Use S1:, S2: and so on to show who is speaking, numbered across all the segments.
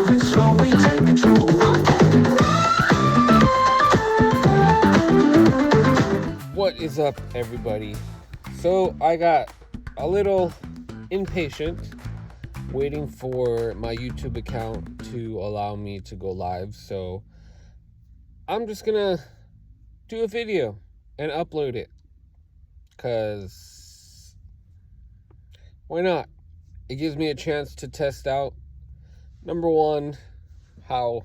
S1: moving slowly, take control.
S2: What is up, everybody? So I got a little impatient waiting for my YouTube account to allow me to go live, so I'm just gonna do a video and upload it, because why not? It gives me a chance to test out, number one, how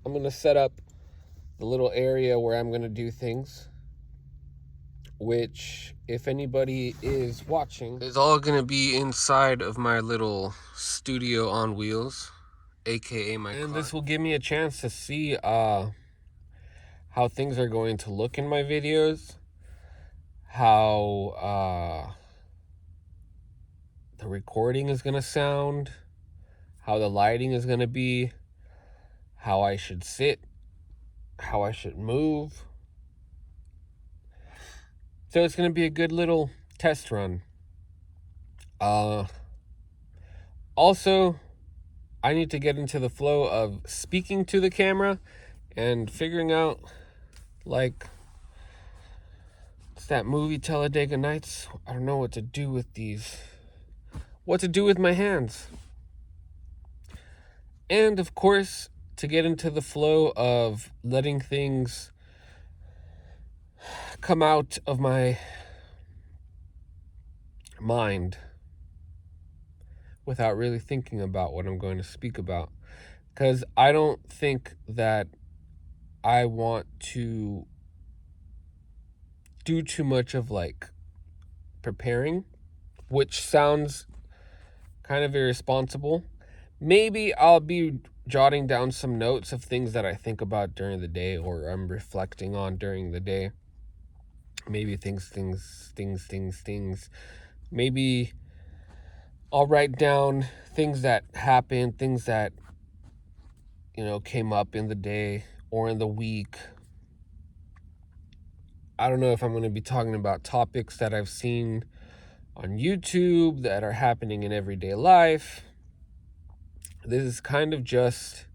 S2: I'm gonna set up the little area where I'm gonna do things, which, if anybody is watching, is all gonna be inside of my little studio on wheels, aka my car. And this will give me a chance to see how things are going to look in my videos, how the recording is gonna sound, how the lighting is gonna be, how I should sit, how I should move. So it's gonna be a good little test run. Also, I need to get into the flow of speaking to the camera and figuring out, like, it's that movie Talladega Nights. I don't know what to do with my hands. And of course, to get into the flow of letting things come out of my mind without really thinking about what I'm going to speak about. Because I don't think that I want to do too much of, like, preparing, which sounds kind of irresponsible. Maybe I'll be jotting down some notes of things that I think about during the day, or I'm reflecting on during the day. Maybe things. Maybe I'll write down things that happened, things that, came up in the day or in the week. I don't know if I'm going to be talking about topics that I've seen on YouTube that are happening in everyday life. This is kind of just,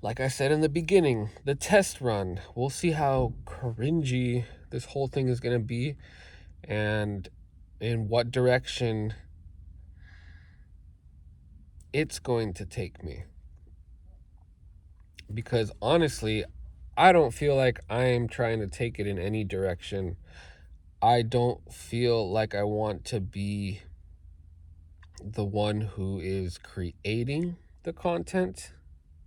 S2: like I said in the beginning, the test run. We'll see how cringy this whole thing is going to be and in what direction it's going to take me. Because honestly, I don't feel like I'm trying to take it in any direction. I don't feel like I want to be the one who is creating the content,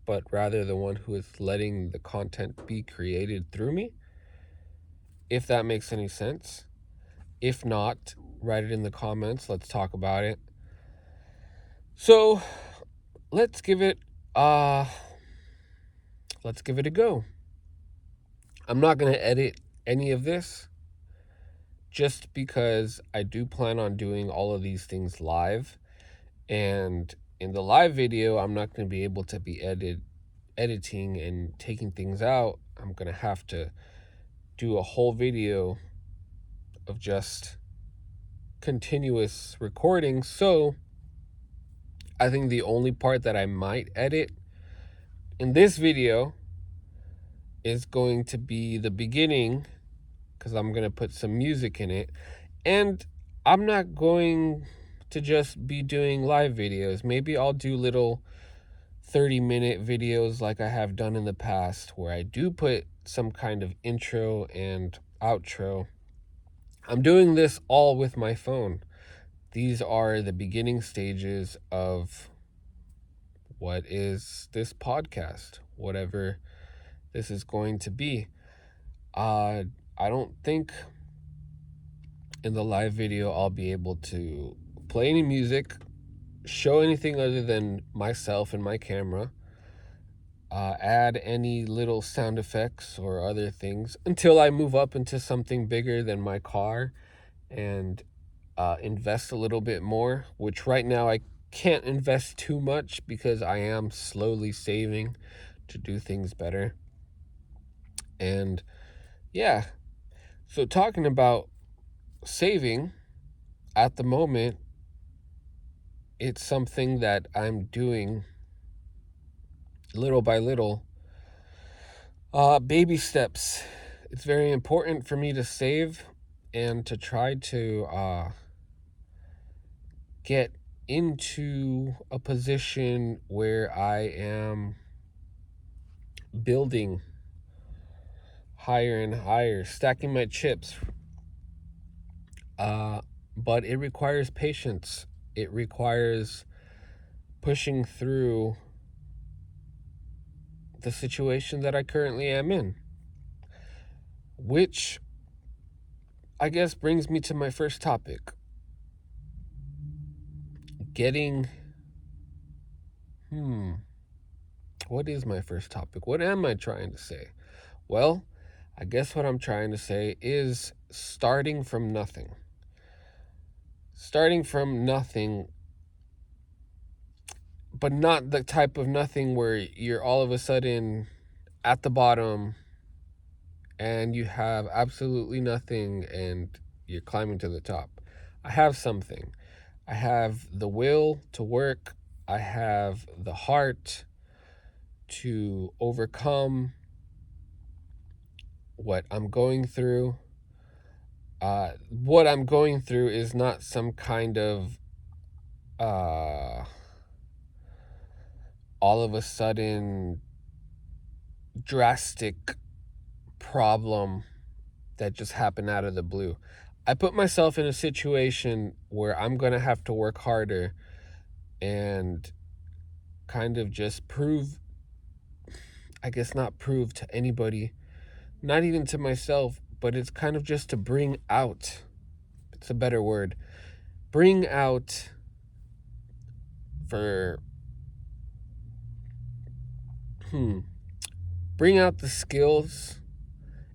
S2: but rather the one who is letting the content be created through me. If that makes any sense. If not, write it in the comments. Let's talk about it. So let's give it a go. I'm not going to edit any of this, just because I do plan on doing all of these things live. And in the live video, I'm not going to be able to be editing and taking things out. I'm going to have to do a whole video of just continuous recording. So I think the only part that I might edit in this video is going to be the beginning, because I'm going to put some music in it. And I'm not going to just be doing live videos. Maybe I'll do little 30-minute videos like I have done in the past, where I do put some kind of intro and outro. I'm doing this all with my phone. These are the beginning stages of what is this podcast, whatever this is going to be. I don't think in the live video I'll be able to play any music, show anything other than myself and my camera, add any little sound effects or other things until I move up into something bigger than my car and invest a little bit more, which right now I can't invest too much because I am slowly saving to do things better. And yeah, so talking about saving, at the moment, it's something that I'm doing little by little, baby steps. It's very important for me to save and to try to get into a position where I am building higher and higher, stacking my chips. But it requires patience. It requires pushing through the situation that I currently am in. Which, I guess, brings me to my first topic. Getting... What is my first topic? What am I trying to say? Well, I guess what I'm trying to say is starting from nothing. Starting from nothing, but not the type of nothing where you're all of a sudden at the bottom and you have absolutely nothing and you're climbing to the top. I have something. I have the will to work. I have the heart to overcome what I'm going through. What I'm going through is not some kind of all of a sudden drastic problem that just happened out of the blue. I put myself in a situation where I'm going to have to work harder and kind of just prove, I guess not prove to anybody, not even to myself, but it's kind of just to bring out, it's a better word, bring out for, bring out the skills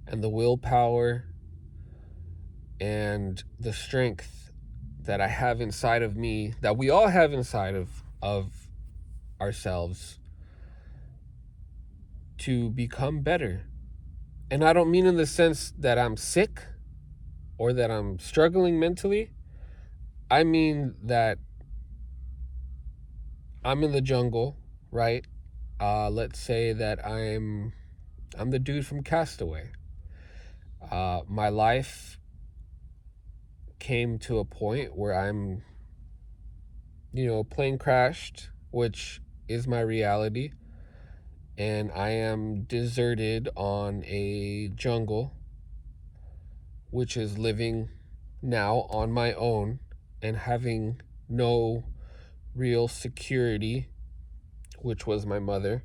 S2: and the willpower and the strength that I have inside of me, that we all have inside of ourselves, to become better. And I don't mean in the sense that I'm sick or that I'm struggling mentally. I mean that I'm in the jungle, right? Let's say that I'm the dude from Castaway. My life came to a point where I'm, plane crashed, which is my reality, and I am deserted on a jungle, which is living now on my own and having no real security, which was my mother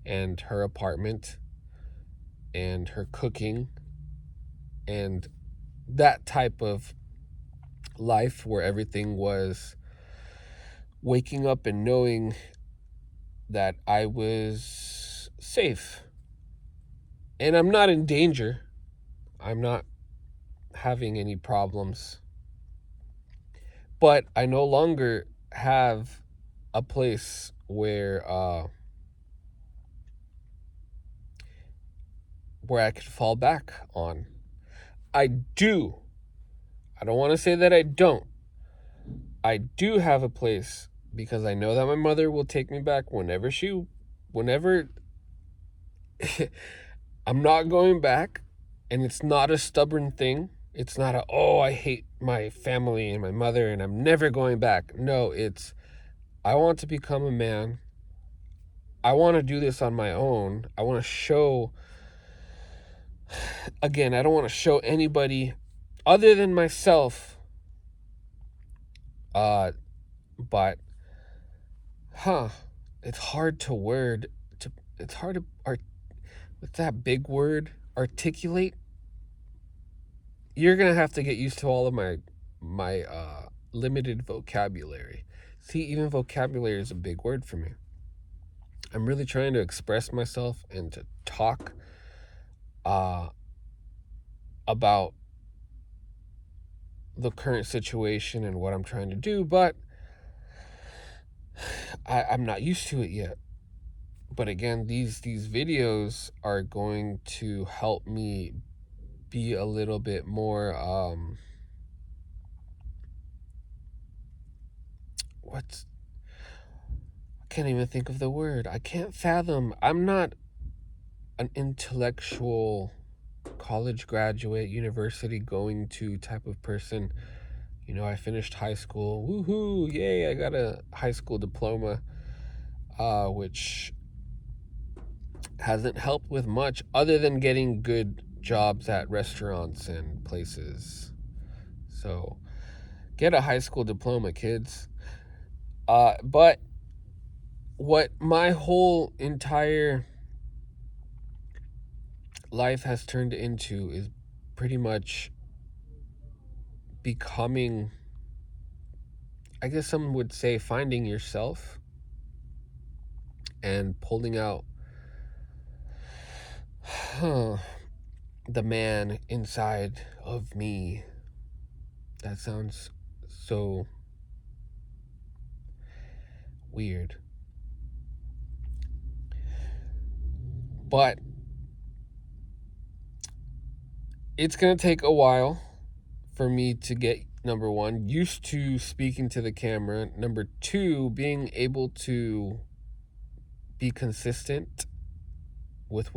S2: and her apartment and her cooking and that type of life where everything was waking up and knowing that I was safe. And I'm not in danger. I'm not having any problems. But I no longer have a place where I could fall back on. I do. I don't want to say that I don't. I do have a place because I know that my mother will take me back whenever I'm not going back, and it's not a stubborn thing. It's not I hate my family and my mother and I'm never going back. No, it's, I want to become a man. I want to do this on my own. I want to show, again, I don't want to show anybody other than myself. But, it's hard to what's that big word? Articulate? You're going to have to get used to all of my limited vocabulary. See, even vocabulary is a big word for me. I'm really trying to express myself and to talk about the current situation and what I'm trying to do, but I'm not used to it yet. But again, these videos are going to help me be a little bit more can't even think of the word. I can't fathom. I'm not an intellectual college graduate, university going to type of person. I finished high school. Woohoo! Yay! I got a high school diploma, which hasn't helped with much other than getting good jobs at restaurants and places. So, get a high school diploma, kids. But what my whole entire life has turned into is pretty much becoming, I guess some would say, finding yourself and pulling out the man inside of me. That sounds so weird. But it's going to take a while for me to get, number one, used to speaking to the camera. Number two, being able to be consistent with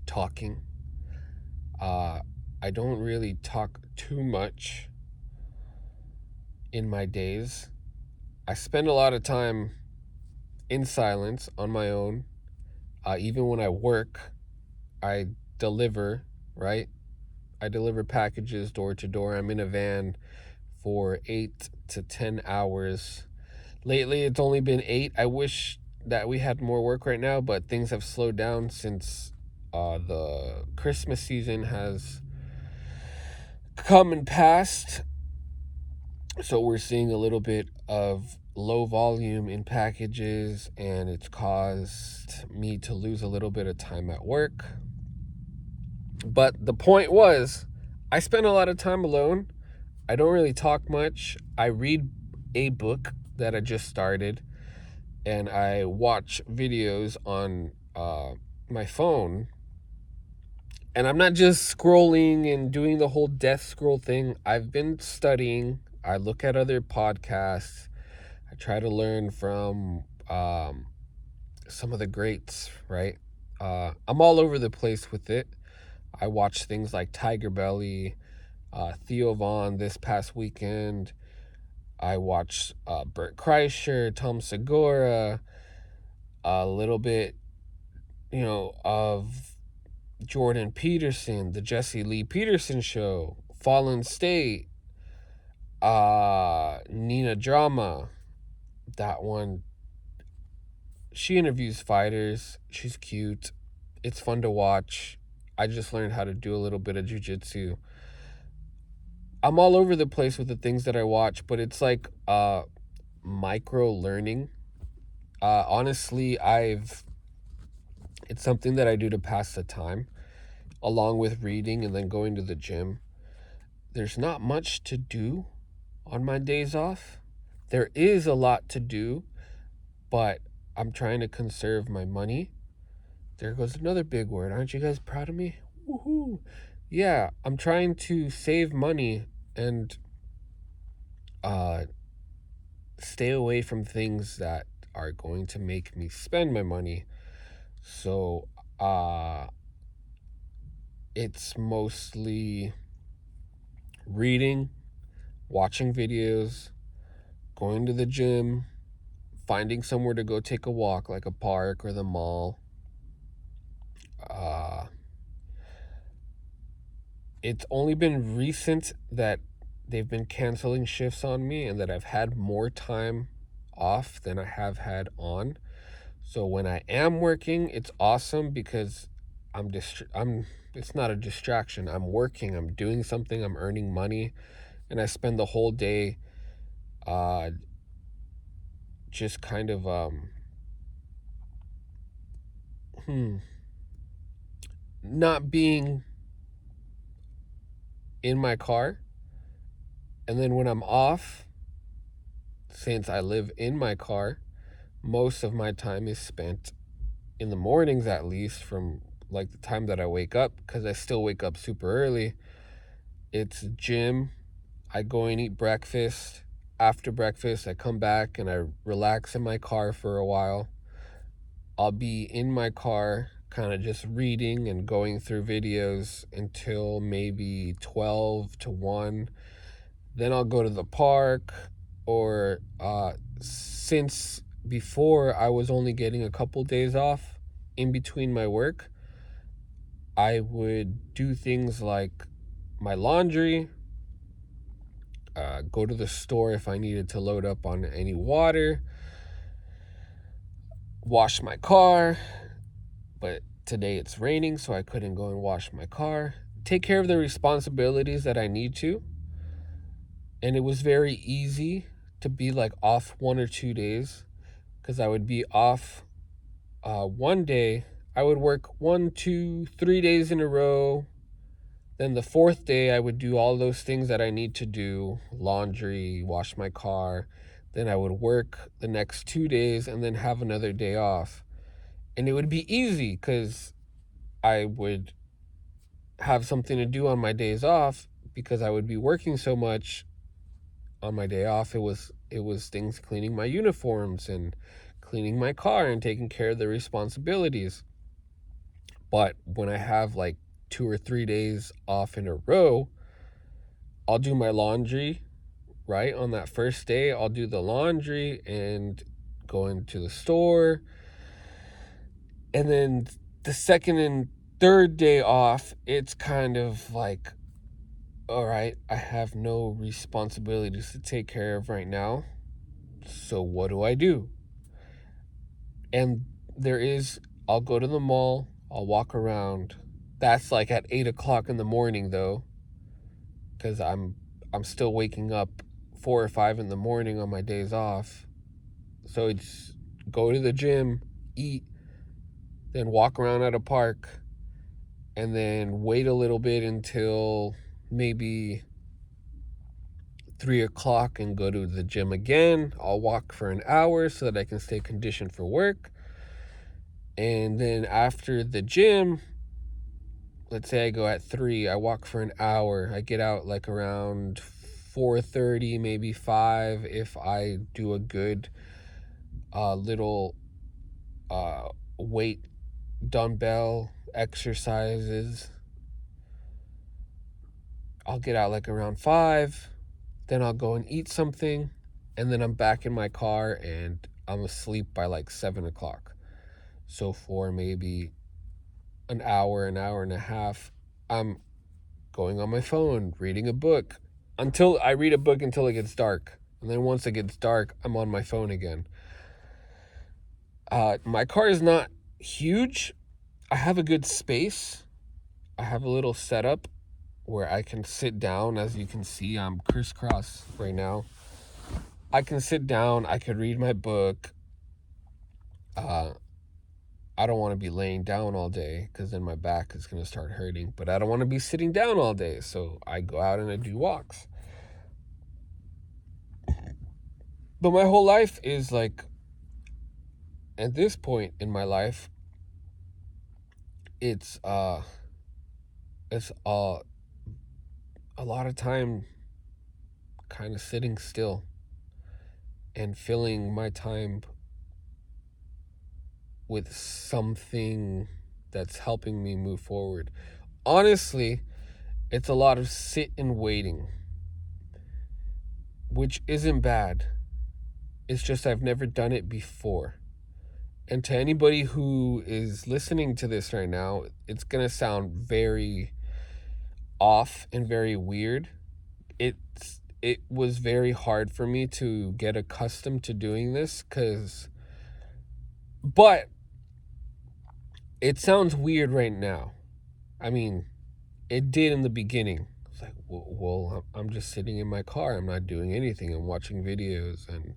S2: talking. I don't really talk too much in my days. I spend a lot of time in silence on my own. Even when I work, I deliver, right? I deliver packages door to door. I'm in a van for 8 to 10 hours. Lately, it's only been 8. I wish that we had more work right now, but things have slowed down since the Christmas season has come and passed. So we're seeing a little bit of low volume in packages, and it's caused me to lose a little bit of time at work. But the point was, I spend a lot of time alone. I don't really talk much. I read a book that I just started, and I watch videos on my phone. And I'm not just scrolling and doing the whole death scroll thing. I've been studying. I look at other podcasts. I try to learn from some of the greats, right? I'm all over the place with it. I watch things like Tiger Belly, Theo Vaughn this past weekend. I watched Bert Kreischer, Tom Segura, a little bit, of Jordan Peterson, the Jesse Lee Peterson Show, Fallen State, Nina Drama. That one, she interviews fighters. She's cute. It's fun to watch. I just learned how to do a little bit of jiu-jitsu. I'm all over the place with the things that I watch, but it's like micro learning. Honestly, it's something that I do to pass the time, along with reading and then going to the gym. There's not much to do on my days off. There is a lot to do, but I'm trying to conserve my money. There goes another big word. Aren't you guys proud of me? Woohoo! Yeah, I'm trying to save money and stay away from things that are going to make me spend my money. So it's mostly reading, watching videos, going to the gym, finding somewhere to go take a walk like a park or the mall. It's only been recent that they've been canceling shifts on me and that I've had more time off than I have had on. So when I am working, it's awesome because it's not a distraction. I'm working, I'm doing something, I'm earning money, and I spend the whole day just kind of not being in my car. And then when I'm off, since I live in my car, most of my time is spent in the mornings, at least from like the time that I wake up, because I still wake up super early. It's gym. I go and eat breakfast. after breakfast, I come back and I relax in my car for a while. I'll be in my car kind of just reading and going through videos until maybe 12 to 1. Then I'll go to the park, or since before I was only getting a couple days off in between my work, I would do things like my laundry, go to the store if I needed to load up on any water, wash my car, but today it's raining, so I couldn't go and wash my car. Take care of the responsibilities that I need to. And it was very easy to be like off 1 or 2 days, because I would be off one day. I would work 1, 2, 3 days in a row. Then the fourth day, I would do all those things that I need to do, laundry, wash my car. Then I would work the next 2 days and then have another day off. And it would be easy because I would have something to do on my days off, because I would be working so much. On my day off, it was things cleaning my uniforms and cleaning my car and taking care of the responsibilities. But when I have like 2 or 3 days off in a row, I'll do my laundry, right? On that first day, I'll do the laundry and go into the store. And then the second and third day off, it's kind of like, all right, I have no responsibilities to take care of right now. So what do I do? And I'll go to the mall, I'll walk around. That's like at 8 o'clock in the morning though, because I'm still waking up 4 or 5 in the morning on my days off. So it's go to the gym, eat, then walk around at a park, and then wait a little bit until maybe 3 o'clock and go to the gym again. I'll walk for an hour so that I can stay conditioned for work. And then after the gym, let's say I go at 3, I walk for an hour. I get out like around 4:30, maybe 5, if I do a good little weight dumbbell exercises. I'll get out like around 5, then I'll go and eat something, and then I'm back in my car and I'm asleep by like 7 o'clock. So for maybe an hour and a half, I'm going on my phone, reading a book, until I read a book until it gets dark. And then once it gets dark, I'm on my phone again. My car is not huge. I have a good space. I have a little setup where I can sit down. As you can see, I'm crisscross right now. I can sit down. I could read my book. I don't want to be laying down all day, because then my back is going to start hurting. But I don't want to be sitting down all day, so I go out and I do walks. But my whole life is like, at this point in my life, it's a lot of time kind of sitting still and filling my time with something that's helping me move forward. Honestly, it's a lot of sit and waiting, which isn't bad. It's just I've never done it before. And to anybody who is listening to this right now, it's going to sound very off and very weird. It was very hard for me to get accustomed to doing this, but it sounds weird right now. I mean, it did in the beginning. It's like, well, I'm just sitting in my car. I'm not doing anything. I'm watching videos and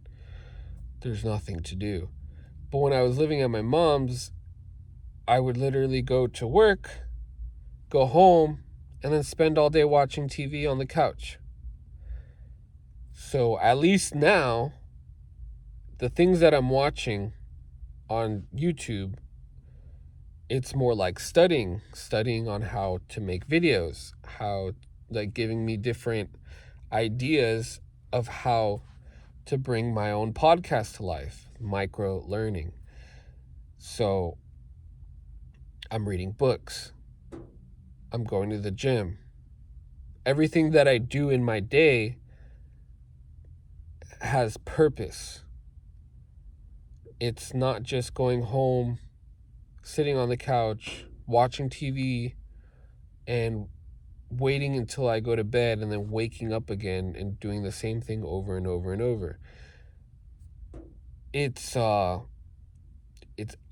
S2: there's nothing to do. But when I was living at my mom's, I would literally go to work, go home, and then spend all day watching TV on the couch. So at least now, the things that I'm watching on YouTube, it's more like studying on how to make videos, how, like, giving me different ideas of how to bring my own podcast to life, micro learning. So I'm reading books. I'm going to the gym. Everything that I do in my day has purpose. It's not just going home, sitting on the couch, watching TV, and waiting until I go to bed and then waking up again and doing the same thing over and over and over. It's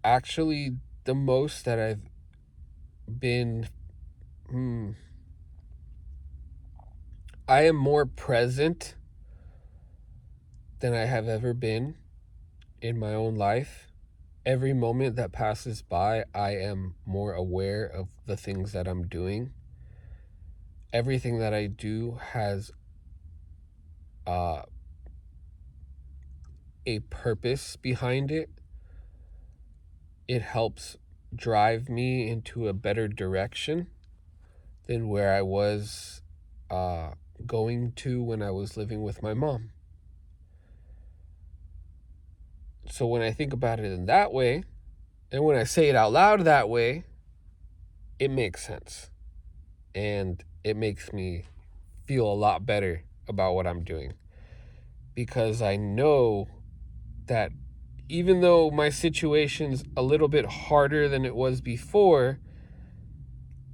S2: actually the most that I've been I am more present than I have ever been in my own life. Every moment that passes by, I am more aware of the things that I'm doing. Everything that I do has a purpose behind it. It helps drive me into a better direction than where I was going to when I was living with my mom. So when I think about it in that way, and when I say it out loud that way, it makes sense. And it makes me feel a lot better about what I'm doing. Because I know that even though my situation's a little bit harder than it was before,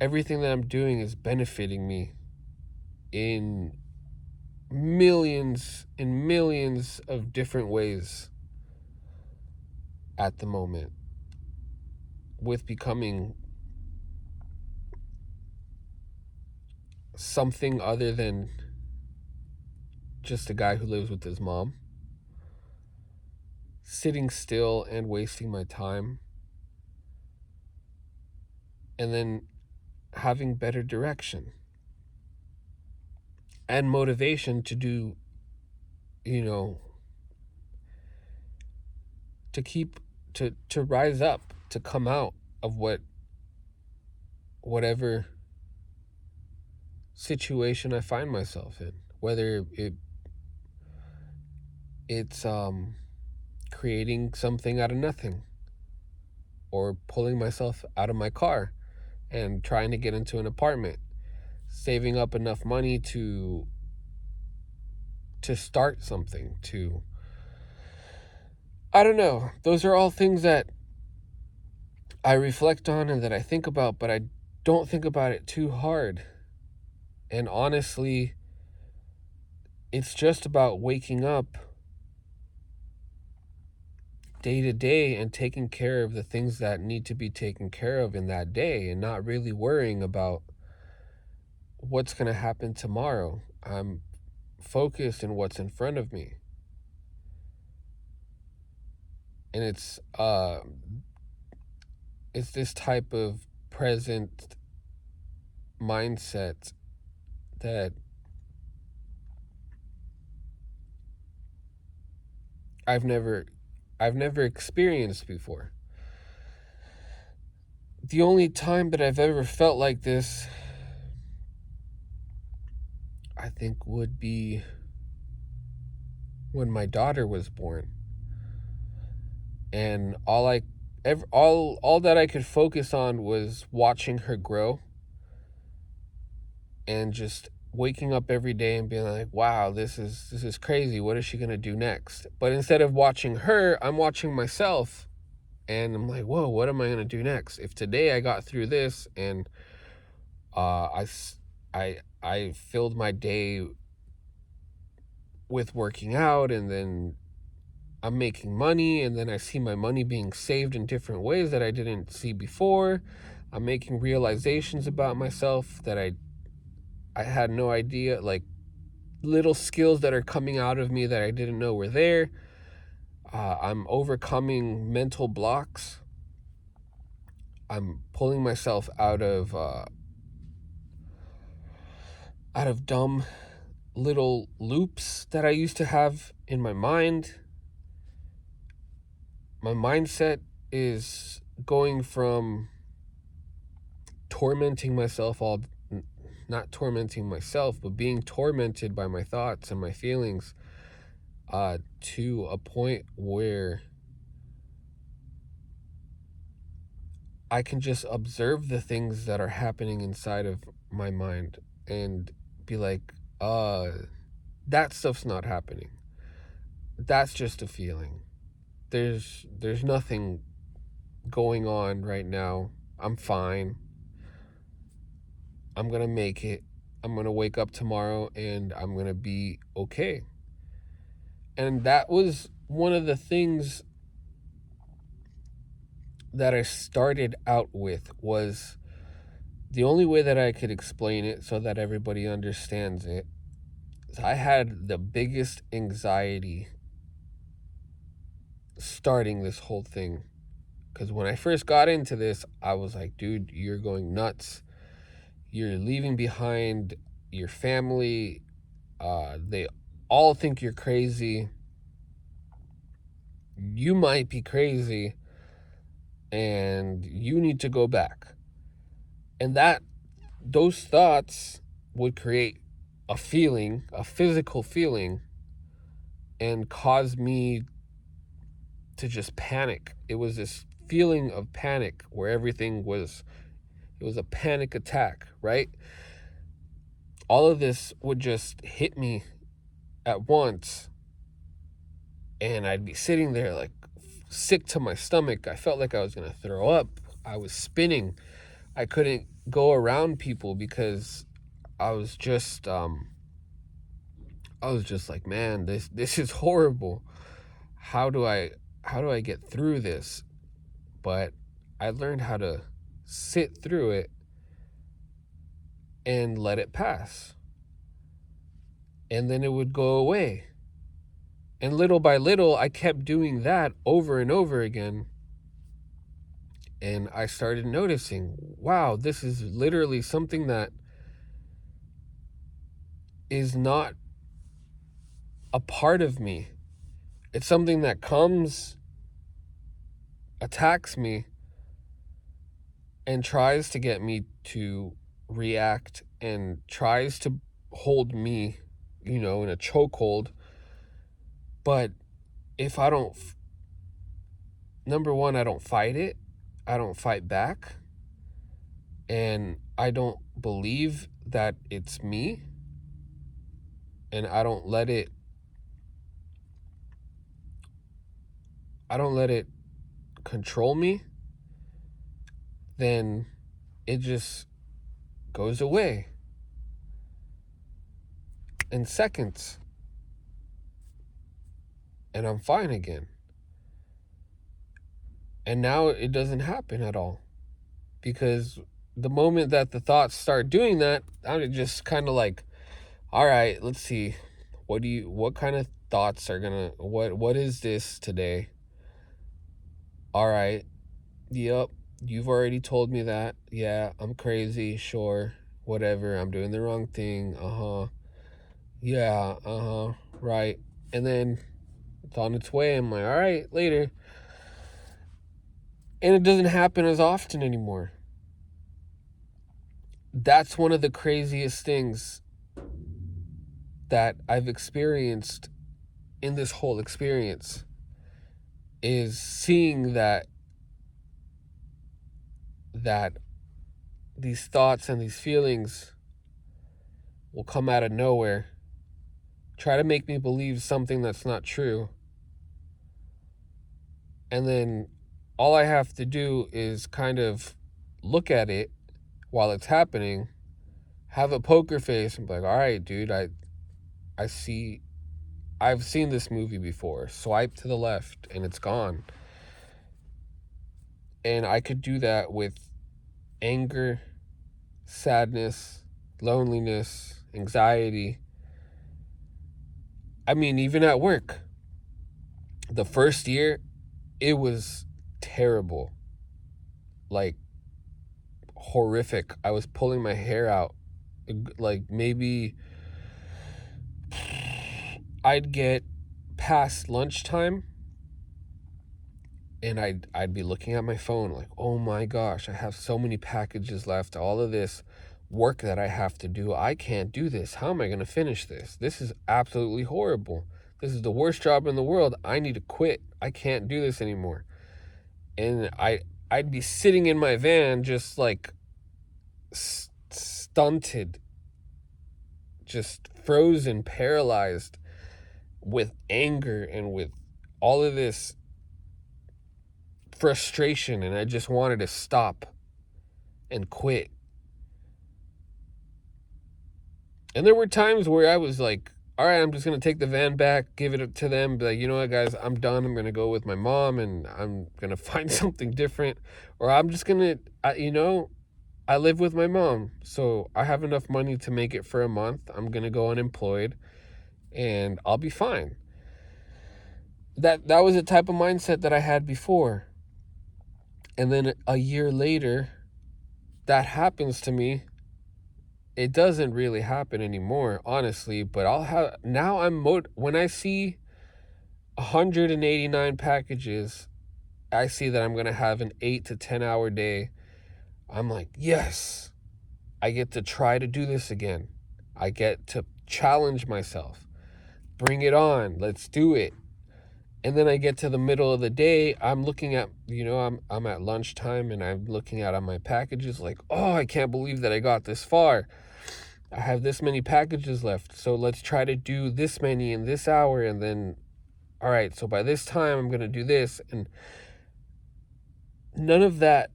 S2: everything that I'm doing is benefiting me in millions and millions of different ways at the moment, with becoming something other than just a guy who lives with his mom, sitting still and wasting my time, and then having better direction and motivation to do, to keep, to rise up, to come out of whatever situation I find myself in, whether it's creating something out of nothing, or pulling myself out of my car and trying to get into an apartment, saving up enough money to start something, I don't know. Those are all things that I reflect on and that I think about, but I don't think about it too hard. And honestly, it's just about waking up day to day and taking care of the things that need to be taken care of in that day, and not really worrying about what's going to happen tomorrow. I'm focused in what's in front of me. And it's this type of present mindset that I've never experienced before. The only time that I've ever felt like this, I think, would be when my daughter was born. And all that I could focus on was watching her grow, and just waking up every day and being like, wow, this is crazy. What is she going to do next? But instead of watching her, I'm watching myself, and I'm like, whoa, what am I going to do next? If today I got through this and I filled my day with working out, and then I'm making money, and then I see my money being saved in different ways that I didn't see before. I'm making realizations about myself that I had no idea, like little skills that are coming out of me that I didn't know were there. I'm overcoming mental blocks. I'm pulling myself out of dumb little loops that I used to have in my mind. My mindset is going from tormenting myself not tormenting myself, but being tormented by my thoughts and my feelings, to a point where I can just observe the things that are happening inside of my mind and be like, that stuff's not happening. That's just a feeling. There's nothing going on right now. I'm fine. I'm going to make it. I'm going to wake up tomorrow and I'm going to be okay. And that was one of the things that I started out with. Was the only way that I could explain it so that everybody understands it is I had the biggest anxiety starting this whole thing. Because when I first got into this, I was like, dude, you're going nuts. You're leaving behind your family. They all think you're crazy. You might be crazy and you need to go back. And those thoughts would create a feeling, a physical feeling, and cause me to just panic. It was this feeling of panic where it was a panic attack, right? All of this would just hit me at once, and I'd be sitting there like sick to my stomach. I felt like I was going to throw up. I was spinning. I couldn't go around people because I was just like, man, this is horrible. How do I get through this? But I learned how to sit through it and let it pass. And then it would go away. And little by little, I kept doing that over and over again. And I started noticing, wow, this is literally something that is not a part of me. It's something that comes, attacks me, and tries to get me to react and tries to hold me, in a chokehold. But if I don't, number one, I don't fight it. I don't fight back. And I don't believe that it's me. And I don't let it control me. Then it just goes away in seconds. And I'm fine again. And now it doesn't happen at all. Because the moment that the thoughts start doing that, I'm just kind of like, all right, let's see. What kind of thoughts are gonna, what is this today? All right. Yep. You've already told me that. Yeah, I'm crazy. Sure. Whatever. I'm doing the wrong thing. Yeah. Right. And then it's on its way. I'm like, all right, later. And it doesn't happen as often anymore. That's one of the craziest things that I've experienced in this whole experience, is seeing that these thoughts and these feelings will come out of nowhere, try to make me believe something that's not true. And then all I have to do is kind of look at it while it's happening, have a poker face and be like, all right, dude, I've seen this movie before. Swipe to the left and it's gone. And I could do that with anger, sadness, loneliness, anxiety. I mean, even at work. The first year, it was terrible. Like, horrific. I was pulling my hair out. Like, maybe I'd get past lunchtime and I'd be looking at my phone like, oh my gosh, I have so many packages left, all of this work that I have to do. I can't do this. How am I going to finish this? This is absolutely horrible. This is the worst job in the world. I need to quit. I can't do this anymore. And I'd be sitting in my van just like stunted, just frozen, paralyzed with anger and with all of this frustration, and I just wanted to stop and quit. And there were times where I was like, all right, I'm just going to take the van back, give it to them, be like, you know what, guys, I'm done. I'm going to go with my mom and I'm going to find something different. Or I'm just going to, I live with my mom, so I have enough money to make it for a month. I'm going to go unemployed and I'll be fine. That was the type of mindset that I had before. And then a year later, that happens to me. It doesn't really happen anymore, honestly, but when I see 189 packages, I see that I'm going to have an 8 to 10 hour day. I'm like, yes, I get to try to do this again. I get to challenge myself. Bring it on. Let's do it. And then I get to the middle of the day, I'm looking at, I'm at lunchtime and I'm looking at my packages like, oh, I can't believe that I got this far. I have this many packages left, so let's try to do this many in this hour, and then, all right, so by this time I'm going to do this. And none of that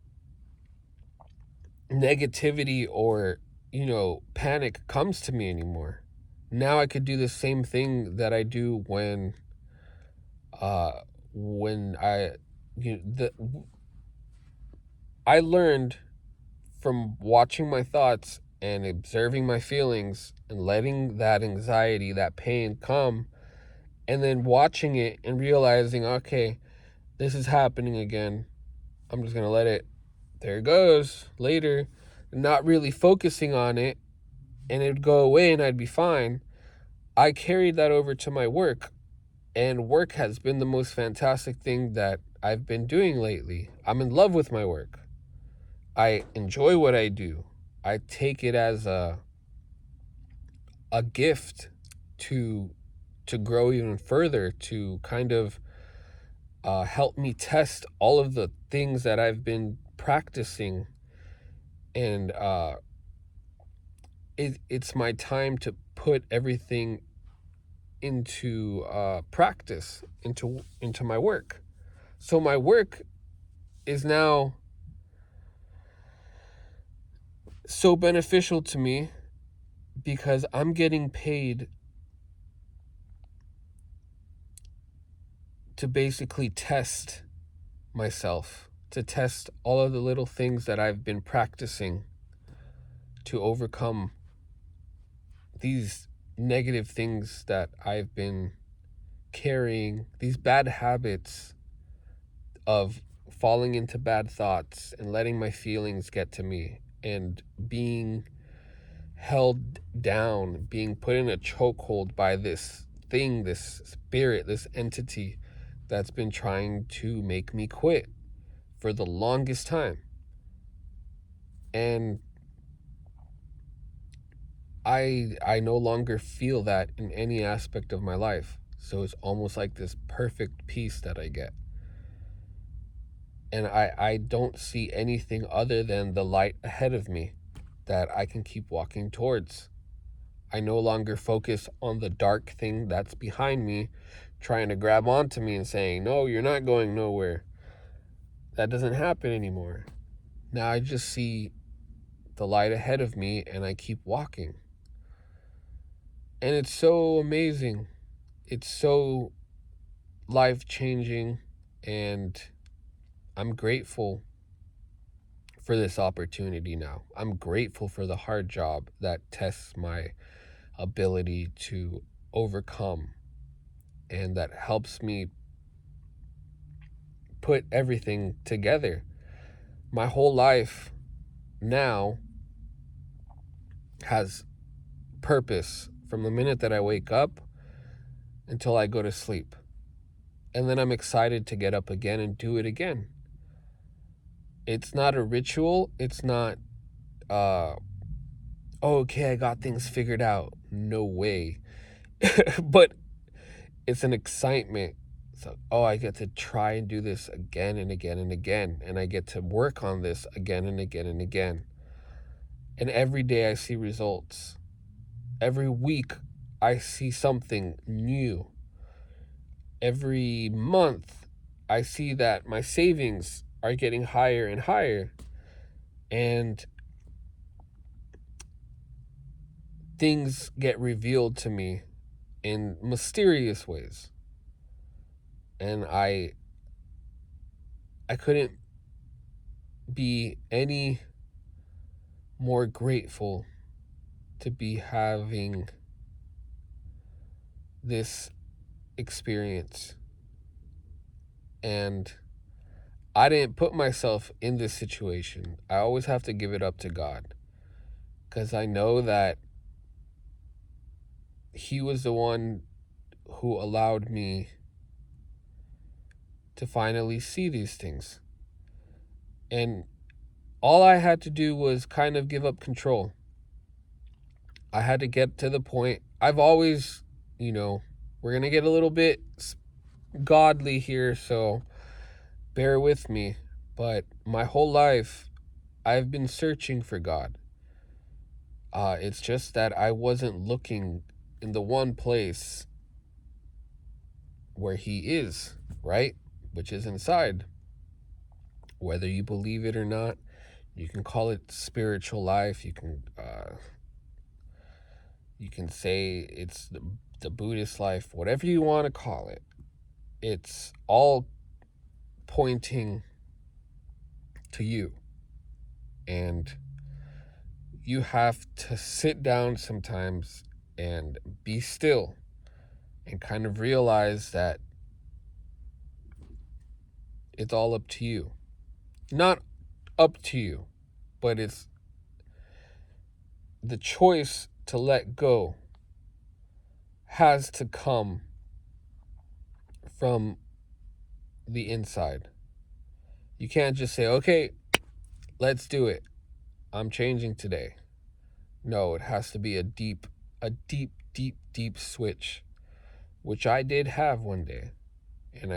S2: negativity or, panic comes to me anymore. Now I could do the same thing that I do when I learned from watching my thoughts and observing my feelings and letting that anxiety, that pain come, and then watching it and realizing, okay, this is happening again. I'm just going to let it, there it goes, later, not really focusing on it, and it'd go away and I'd be fine. I carried that over to my work, and work has been the most fantastic thing that I've been doing lately. I'm in love with my work. I enjoy what I do. I take it as a gift to grow even further, to kind of help me test all of the things that I've been practicing. And it's my time to put everything into practice, into my work. So my work is now so beneficial to me because I'm getting paid to basically test myself, to test all of the little things that I've been practicing to overcome these negative things that I've been carrying, these bad habits of falling into bad thoughts and letting my feelings get to me and being held down, being put in a chokehold by this thing, this spirit, this entity that's been trying to make me quit for the longest time. And I no longer feel that in any aspect of my life. So it's almost like this perfect peace that I get. And I don't see anything other than the light ahead of me that I can keep walking towards. I no longer focus on the dark thing that's behind me, trying to grab onto me and saying, no, you're not going nowhere. That doesn't happen anymore. Now I just see the light ahead of me and I keep walking. And it's so amazing. It's so life-changing, and I'm grateful for this opportunity now. I'm grateful for the hard job that tests my ability to overcome and that helps me put everything together. My whole life now has purpose from the minute that I wake up until I go to sleep. And then I'm excited to get up again and do it again. It's not a ritual. It's not, okay, I got things figured out. No way. But it's an excitement. So, oh, I get to try and do this again and again and again. And I get to work on this again and again and again. And every day I see results. Every week I see something new. Every month I see that my savings are getting higher and higher. And things get revealed to me in mysterious ways. And I couldn't be any more grateful to be having this experience. And I didn't put myself in this situation. I always have to give it up to God, because I know that He was the one who allowed me to finally see these things. And all I had to do was kind of give up control. I had to get to the point. I've always, we're going to get a little bit godly here, so bear with me. But my whole life, I've been searching for God. It's just that I wasn't looking in the one place where He is, right? Which is inside. Whether you believe it or not, you can call it spiritual life. You can say it's the Buddhist life, whatever you want to call it. It's all pointing to you. And you have to sit down sometimes and be still and kind of realize that it's all up to you. Not up to you, but it's the choice to let go has to come from the inside. You can't just say, okay, let's do it. I'm changing today. No, it has to be a deep switch, which I did have one day. And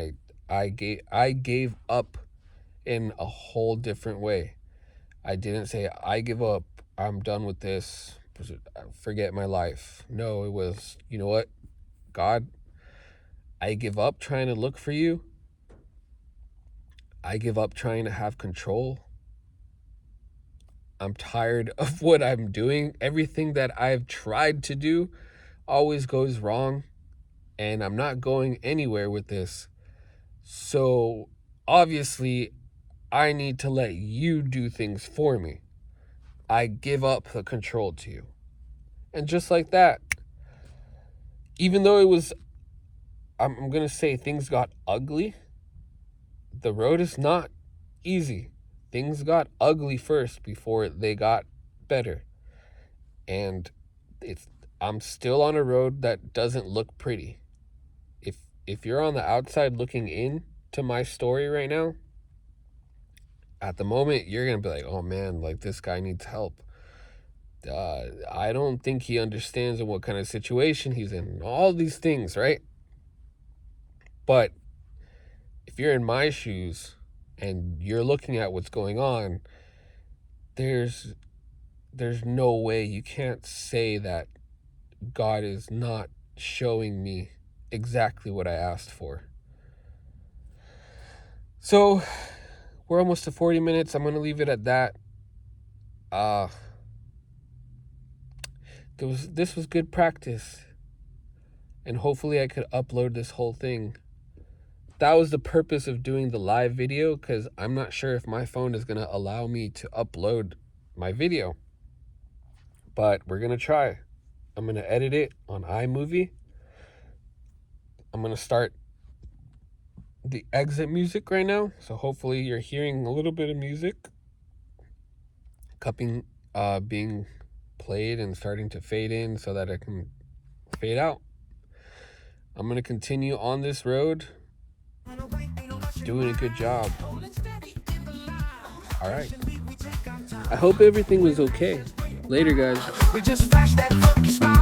S2: I gave up in a whole different way. I didn't say, I give up, I'm done with this, forget my life. No, it was, you know what, God, I give up trying to look for you. I give up trying to have control. I'm tired of what I'm doing. Everything that I've tried to do always goes wrong, and I'm not going anywhere with this. So obviously, I need to let you do things for me. I give up the control to you. And just like that, even though it was, I'm going to say things got ugly, the road is not easy. Things got ugly first before they got better. And I'm still on a road that doesn't look pretty. If you're on the outside looking in to my story right now, at the moment, you're going to be like, oh man, like this guy needs help. I don't think he understands what kind of situation he's in. All these things, right? But if you're in my shoes and you're looking at what's going on, there's no way. You can't say that God is not showing me exactly what I asked for. So we're almost to 40 minutes. I'm going to leave it at that. This was good practice. And hopefully I could upload this whole thing. That was the purpose of doing the live video, because I'm not sure if my phone is going to allow me to upload my video. But we're going to try. I'm going to edit it on iMovie. I'm going to start the exit music right now. So hopefully you're hearing a little bit of music being played and starting to fade in so that it can fade out. I'm going to continue on this road, doing a good job. All right. I hope everything was okay. Later, guys.
S1: We just flashed that funky spot.